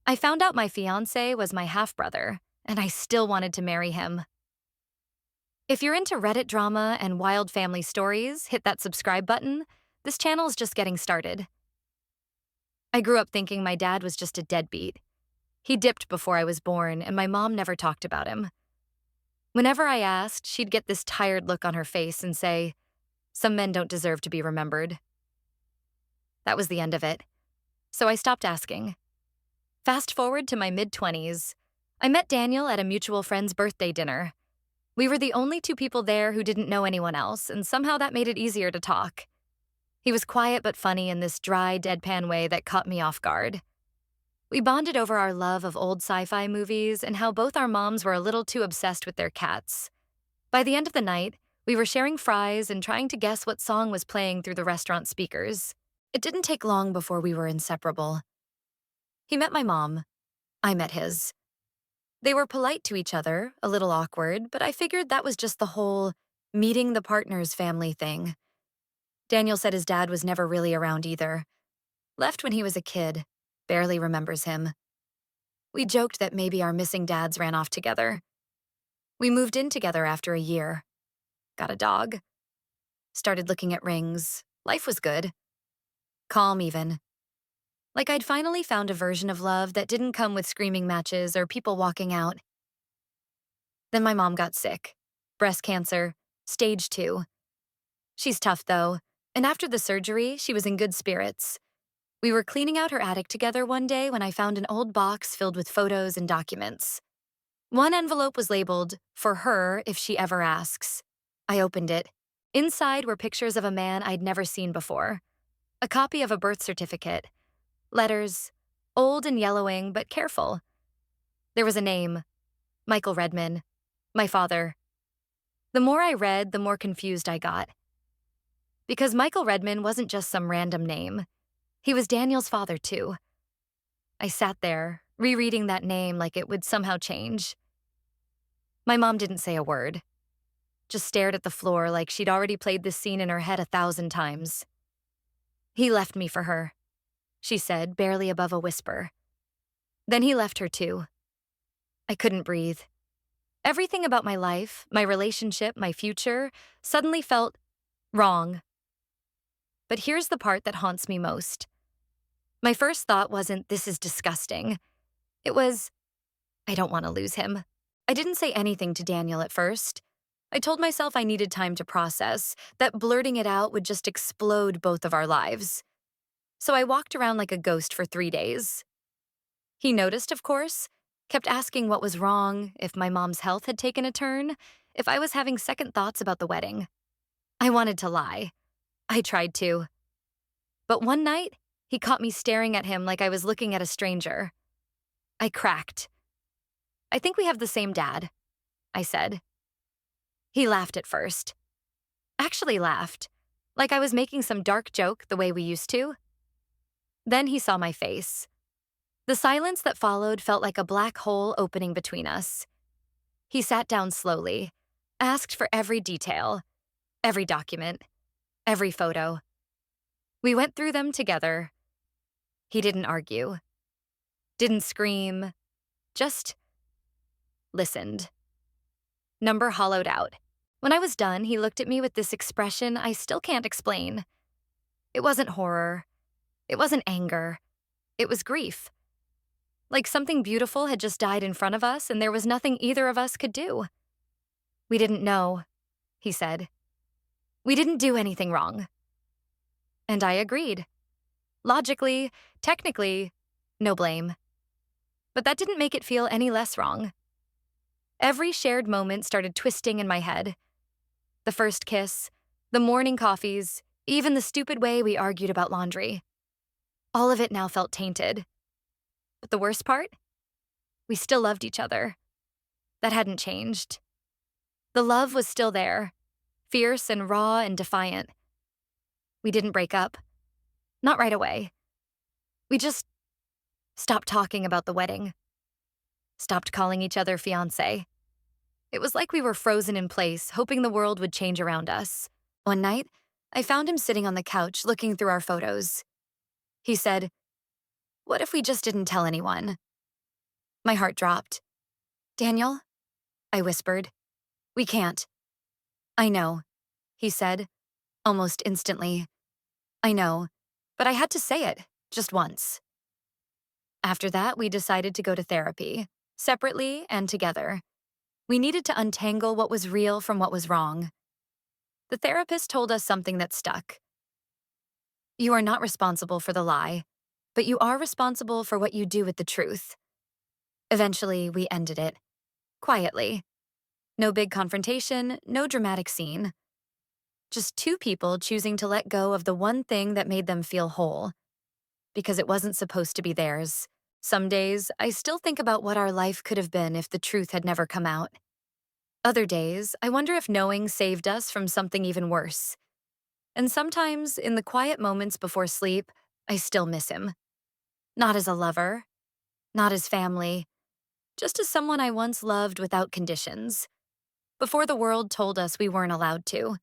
I found out my fiancé was my half-brother, and I still wanted to marry him. If you're into Reddit drama and wild family stories, hit that subscribe button. This channel is just getting started. I grew up thinking my dad was just a deadbeat. He dipped before I was born, and my mom never talked about him. Whenever I asked, she'd get this tired look on her face and say, "Some men don't deserve to be remembered." That was the end of it. So I stopped asking. Fast forward to my mid-20s. I met Daniel at a mutual friend's birthday dinner. We were the only two people there who didn't know anyone else, and somehow that made it easier to talk. He was quiet but funny in this dry, deadpan way that caught me off guard. We bonded over our love of old sci-fi movies and how both our moms were a little too obsessed with their cats. By the end of the night, we were sharing fries and trying to guess what song was playing through the restaurant speakers. It didn't take long before we were inseparable. He met my mom. I met his. They were polite to each other, a little awkward, but I figured that was just the whole meeting the partner's family thing. Daniel said his dad was never really around either. Left when he was a kid, barely remembers him. We joked that maybe our missing dads ran off together. We moved in together after a year. Got a dog. Started looking at rings. Life was good. Calm even. Like I'd finally found a version of love that didn't come with screaming matches or people walking out. Then my mom got sick. Breast cancer, stage 2. She's tough though, and after the surgery, she was in good spirits. We were cleaning out her attic together one day when I found an old box filled with photos and documents. One envelope was labeled, "For her if she ever asks." I opened it. Inside were pictures of a man I'd never seen before. A copy of a birth certificate. Letters, old and yellowing, but careful. There was a name, Michael Redman, my father. The more I read, the more confused I got. Because Michael Redman wasn't just some random name. He was Daniel's father, too. I sat there, rereading that name like it would somehow change. My mom didn't say a word, just stared at the floor like she'd already played this scene in her head 1,000 times. "He left me for her," she said, barely above a whisper. Then he left her too. I couldn't breathe. Everything about my life, my relationship, my future, suddenly felt wrong. But here's the part that haunts me most. My first thought wasn't, "This is disgusting." It was, "I don't want to lose him." I didn't say anything to Daniel at first. I told myself I needed time to process, that blurting it out would just explode both of our lives. So I walked around like a ghost for 3 days. He noticed, of course, kept asking what was wrong, if my mom's health had taken a turn, if I was having second thoughts about the wedding. I wanted to lie. I tried to. But one night, he caught me staring at him like I was looking at a stranger. I cracked. "I think we have the same dad," I said. He laughed at first. Actually laughed, like I was making some dark joke the way we used to. Then he saw my face. The silence that followed felt like a black hole opening between us. He sat down slowly, asked for every detail, every document, every photo. We went through them together. He didn't argue, didn't scream, just listened. Number hollowed out. When I was done, he looked at me with this expression I still can't explain. It wasn't horror. It wasn't anger. It was grief. Like something beautiful had just died in front of us and there was nothing either of us could do. "We didn't know," he said. "We didn't do anything wrong." And I agreed. Logically, technically, no blame. But that didn't make it feel any less wrong. Every shared moment started twisting in my head. The first kiss, the morning coffees, even the stupid way we argued about laundry. All of it now felt tainted. But the worst part? We still loved each other. That hadn't changed. The love was still there, fierce and raw and defiant. We didn't break up. Not right away. We just stopped talking about the wedding. Stopped calling each other fiancé. It was like we were frozen in place, hoping the world would change around us. One night, I found him sitting on the couch looking through our photos. He said, "What if we just didn't tell anyone?" My heart dropped. Daniel? I whispered. We can't. I know, he said, almost instantly. I know, but I had to say it, just once. After that, we decided to go to therapy, separately and together. We needed to untangle what was real from what was wrong. The therapist told us something that stuck. You are not responsible for the lie, but you are responsible for what you do with the truth. Eventually, we ended it. Quietly. No big confrontation, no dramatic scene. Just two people choosing to let go of the one thing that made them feel whole. Because it wasn't supposed to be theirs. Some days, I still think about what our life could have been if the truth had never come out. Other days, I wonder if knowing saved us from something even worse. And sometimes, in the quiet moments before sleep, I still miss him. Not as a lover, not as family, just as someone I once loved without conditions. Before the world told us we weren't allowed to.